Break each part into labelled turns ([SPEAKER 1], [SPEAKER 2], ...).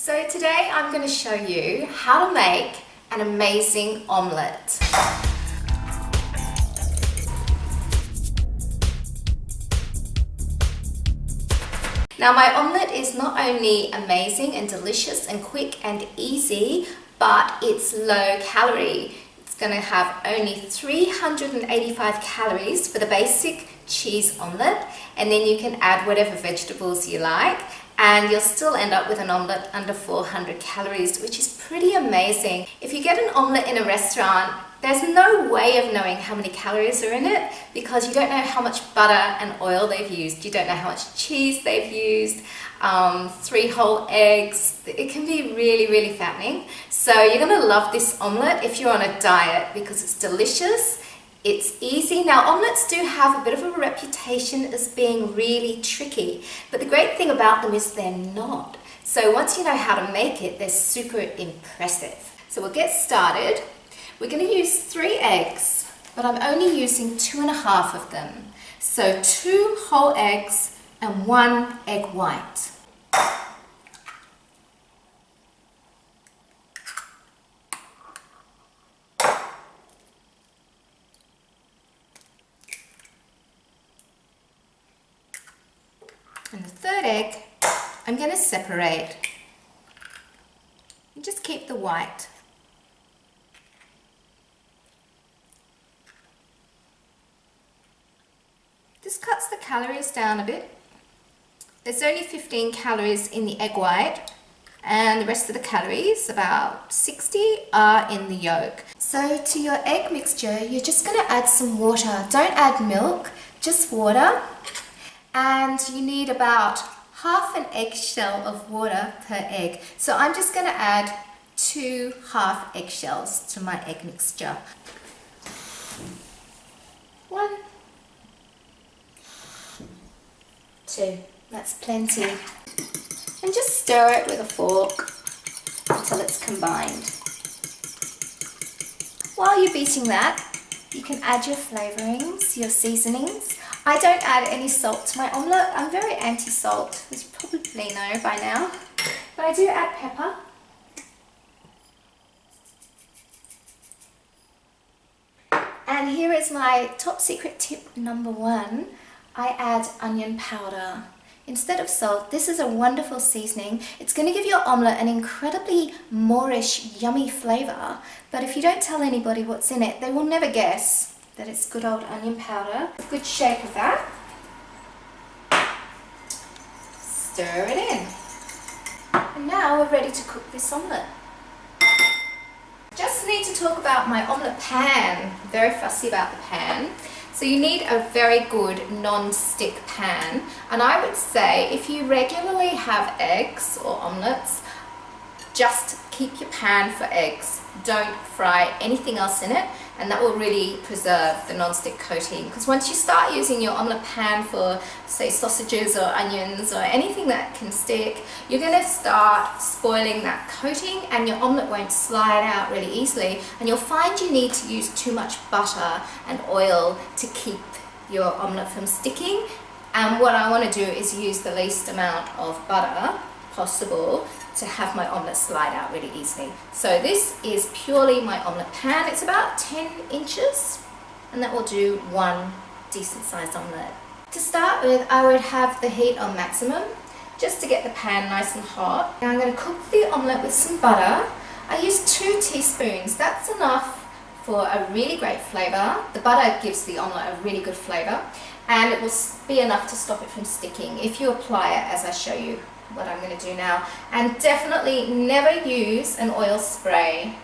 [SPEAKER 1] So today I'm going to show you how to make an amazing omelette. Now my omelette is not only amazing and delicious and quick and easy, but it's low calorie. It's going to have only 385 calories for the basic cheese omelette, and then you can add whatever vegetables you like, and you'll still end up with an omelette under 400 calories, which is pretty amazing. If you get an omelette in a restaurant, there's no way of knowing how many calories are in it because you don't know how much butter and oil they've used. You don't know how much cheese they've used, 3 whole eggs. It can be really, really fattening. So you're gonna love this omelette if you're on a diet because it's delicious. It's easy. Now, omelettes do have a bit of a reputation as being really tricky, but the great thing about them is they're not. So once you know how to make it, they're super impressive. So we'll get started. We're going to use 3 eggs, but I'm only using 2.5 of them. So 2 whole eggs and 1 egg white. And the 3rd egg, I'm going to separate and just keep the white. This cuts the calories down a bit. There's only 15 calories in the egg white, and the rest of the calories, about 60, are in the yolk. So to your egg mixture, you're just going to add some water. Don't add milk, just water. And you need about half an eggshell of water per egg. So I'm just going to add 2 half eggshells to my egg mixture. 1, 2, that's plenty. And just stir it with a fork until it's combined. While you're beating that, you can add your flavorings, your seasonings. I don't add any salt to my omelette. I'm very anti-salt, as you probably know by now. But I do add pepper. And here is my top secret tip number 1. I add onion powder. Instead of salt, this is a wonderful seasoning. It's going to give your omelette an incredibly Moorish, yummy flavour. But if you don't tell anybody what's in it, they will never guess that it's good old onion powder. A good shake of that. Stir it in. And now we're ready to cook this omelette. Just need to talk about my omelette pan. I'm very fussy about the pan. So you need a very good non-stick pan, and I would say if you regularly have eggs or omelettes, just keep your pan for eggs. Don't fry anything else in it, and that will really preserve the non-stick coating, because once you start using your omelette pan for, say, sausages or onions or anything that can stick, you're going to start spoiling that coating and your omelette won't slide out really easily, and you'll find you need to use too much butter and oil to keep your omelette from sticking. And what I want to do is use the least amount of butter possible to have my omelette slide out really easily. So this is purely my omelette pan. It's about 10 inches, and that will do 1 decent sized omelette. To start with, I would have the heat on maximum just to get the pan nice and hot. Now I'm going to cook the omelette with some butter. I use 2 teaspoons. That's enough for a really great flavour. The butter gives the omelette a really good flavour, and it will be enough to stop it from sticking if you apply it as I show you what I'm going to do now. And definitely never use an oil spray.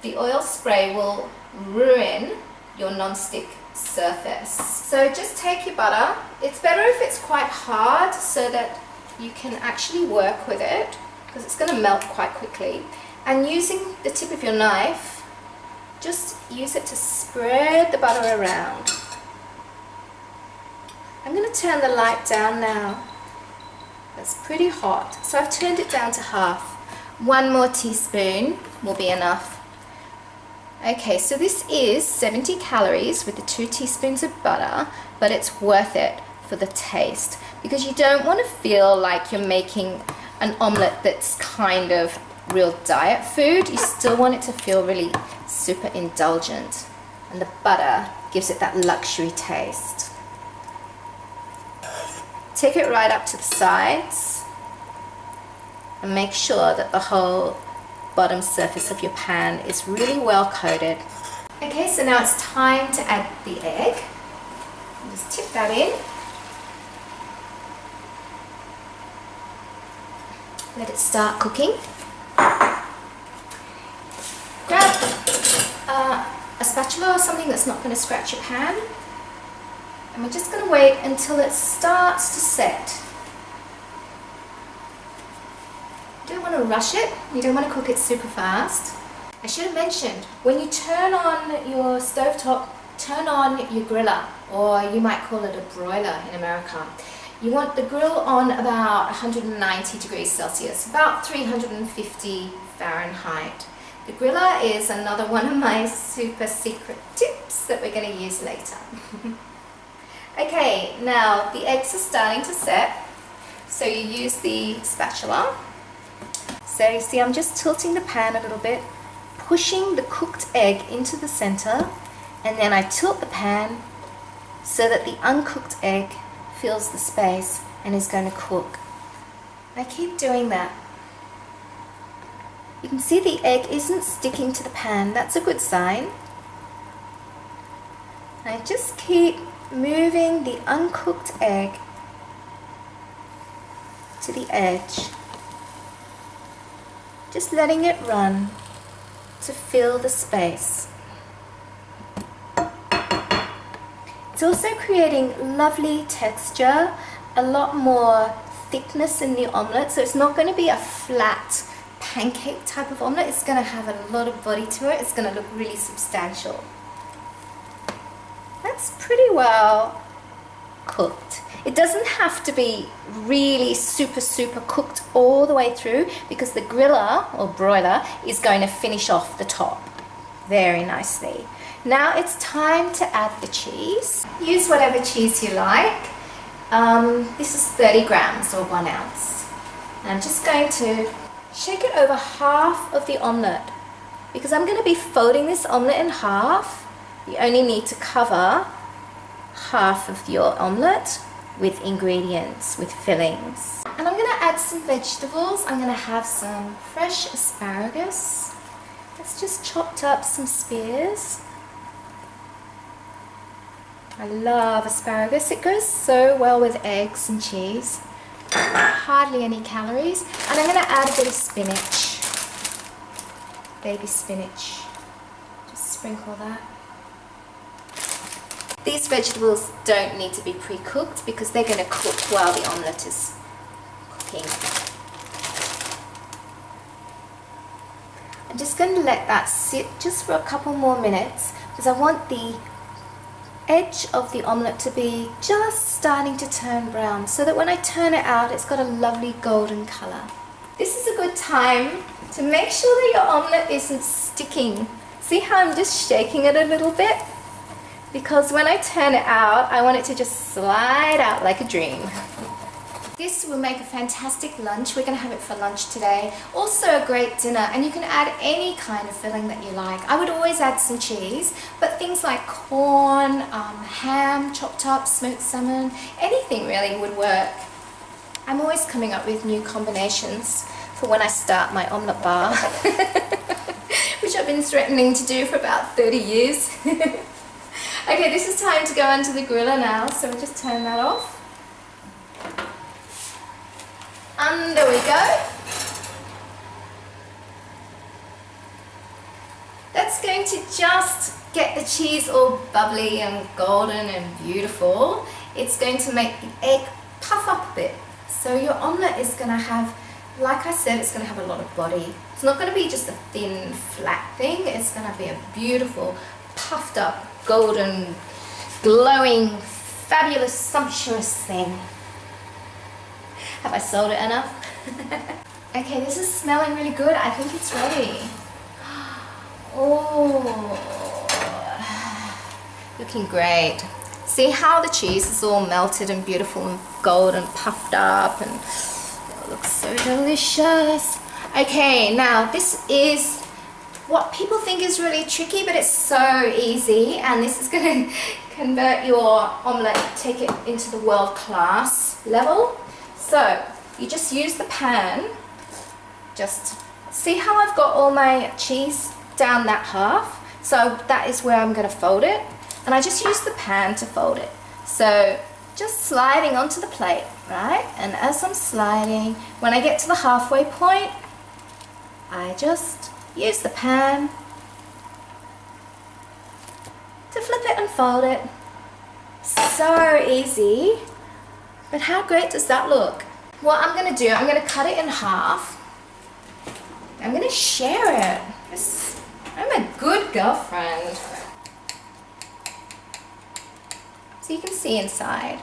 [SPEAKER 1] The oil spray will ruin your non-stick surface. So just take your butter. It's better if it's quite hard so that you can actually work with it, because it's going to melt quite quickly. And using the tip of your knife, just use it to spread the butter around. I'm going to turn the light down now. It's pretty hot, so I've turned it down to half. 1 more teaspoon will be enough. Okay, so this is 70 calories with the 2 teaspoons of butter, but it's worth it for the taste, because you don't want to feel like you're making an omelette that's kind of real diet food. You still want it to feel really super indulgent, and the butter gives it that luxury taste. Take it right up to the sides and make sure that the whole bottom surface of your pan is really well coated. Okay, so now it's time to add the egg. Just tip that in. Let it start cooking. Grab a spatula or something that's not going to scratch your pan. And we're just going to wait until it starts to set. You don't want to rush it. You don't want to cook it super fast. I should have mentioned, when you turn on your stovetop, turn on your griller, or you might call it a broiler in America. You want the grill on about 190 degrees Celsius, about 350 Fahrenheit. The griller is another one of my super secret tips that we're going to use later. Okay, now the eggs are starting to set, so you use the spatula. So you see I'm just tilting the pan a little bit, pushing the cooked egg into the center, and then I tilt the pan so that the uncooked egg fills the space and is going to cook. I keep doing that. You can see the egg isn't sticking to the pan. That's a good sign. I just keep moving the uncooked egg to the edge, just letting it run to fill the space. It's also creating lovely texture, a lot more thickness in the omelette, so it's not going to be a flat pancake type of omelette. It's going to have a lot of body to it. It's going to look really substantial. That's pretty well cooked. It doesn't have to be really super cooked all the way through, because the griller or broiler is going to finish off the top very nicely. Now it's time to add the cheese. Use whatever cheese you like. This is 30 grams or 1 ounce. And I'm just going to shake it over half of the omelette, because I'm going to be folding this omelette in half. You only need to cover half of your omelette with ingredients, with fillings. And I'm going to add some vegetables. I'm going to have some fresh asparagus. Let's just chopped up some spears. I love asparagus. It goes so well with eggs and cheese. Hardly any calories. And I'm going to add a bit of spinach. Baby spinach. Just sprinkle that. These vegetables don't need to be pre-cooked because they're going to cook while the omelette is cooking. I'm just going to let that sit just for a couple more minutes, because I want the edge of the omelette to be just starting to turn brown, so that when I turn it out, it's got a lovely golden color. This is a good time to make sure that your omelette isn't sticking. See how I'm just shaking it a little bit? Because when I turn it out, I want it to just slide out like a dream. This will make a fantastic lunch. We're going to have it for lunch today. Also a great dinner, and you can add any kind of filling that you like. I would always add some cheese, but things like corn, ham, chopped up, smoked salmon, anything really would work. I'm always coming up with new combinations for when I start my omelette bar, which I've been threatening to do for about 30 years. Okay, this is time to go onto the griller now, so we'll just turn that off. And there we go. That's going to just get the cheese all bubbly and golden and beautiful. It's going to make the egg puff up a bit. So your omelette is going to have, like I said, it's going to have a lot of body. It's not going to be just a thin, flat thing. It's going to be a beautiful, puffed up, golden, glowing, fabulous, sumptuous thing. Have I sold it enough? Okay, this is smelling really good. I think it's ready. Oh, looking great. See how the cheese is all melted and beautiful and golden, puffed up, and it looks So delicious. Okay, now this is what people think is really tricky, but it's so easy, and this is going to convert your omelette, take it into the world-class level. So you just use the pan. Just see how I've got all my cheese down that half? So that is where I'm going to fold it, and I just use the pan to fold it. So just sliding onto the plate, right? And as I'm sliding, when I get to the halfway point, I just use the pan to flip it and fold it. So easy, but how great does that look? What I'm going to do, I'm going to cut it in half. I'm going to share it. Yes, I'm a good girlfriend. So you can see inside.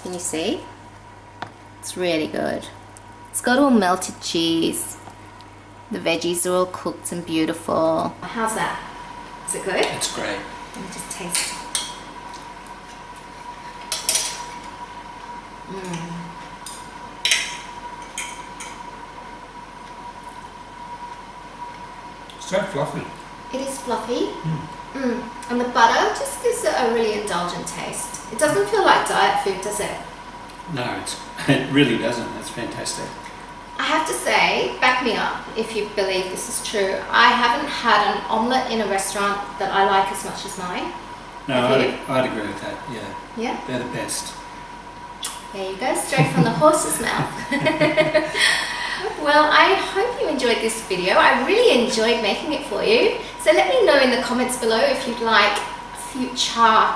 [SPEAKER 1] Can you see? It's really good. It's got all melted cheese. The veggies are all cooked and beautiful. How's that? Is it good?
[SPEAKER 2] It's great.
[SPEAKER 1] Let me just taste it.
[SPEAKER 2] So fluffy.
[SPEAKER 1] It is fluffy. And the butter just gives it a really indulgent taste. It doesn't feel like diet food, does it?
[SPEAKER 2] No, it really doesn't. That's fantastic.
[SPEAKER 1] I have to say, back me up if you believe this is true, I haven't had an omelette in a restaurant that I like as much as mine.
[SPEAKER 2] No, I'd agree with that, yeah.
[SPEAKER 1] Yeah?
[SPEAKER 2] They're the best.
[SPEAKER 1] There you go, straight from the horse's mouth. Well, I hope you enjoyed this video. I really enjoyed making it for you. So let me know in the comments below if you'd like future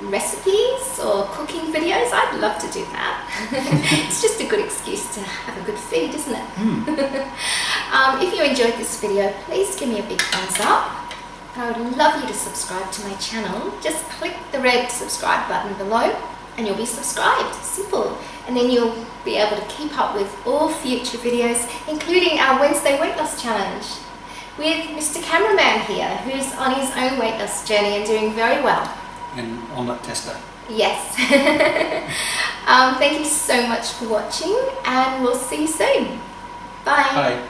[SPEAKER 1] recipes or cooking videos. I'd love to do that. It's just a good excuse to have a good feed, isn't it? If you enjoyed this video, please give me a big thumbs up. I would love you to subscribe to my channel. Just click the red subscribe button below and you'll be subscribed. Simple. And then you'll be able to keep up with all future videos, including our Wednesday weight loss challenge with Mr. Cameraman here, who's on his own weight loss journey and doing very well.
[SPEAKER 2] And omelette tester.
[SPEAKER 1] Yes. Thank you so much for watching, and we'll see you soon. Bye.
[SPEAKER 2] Bye.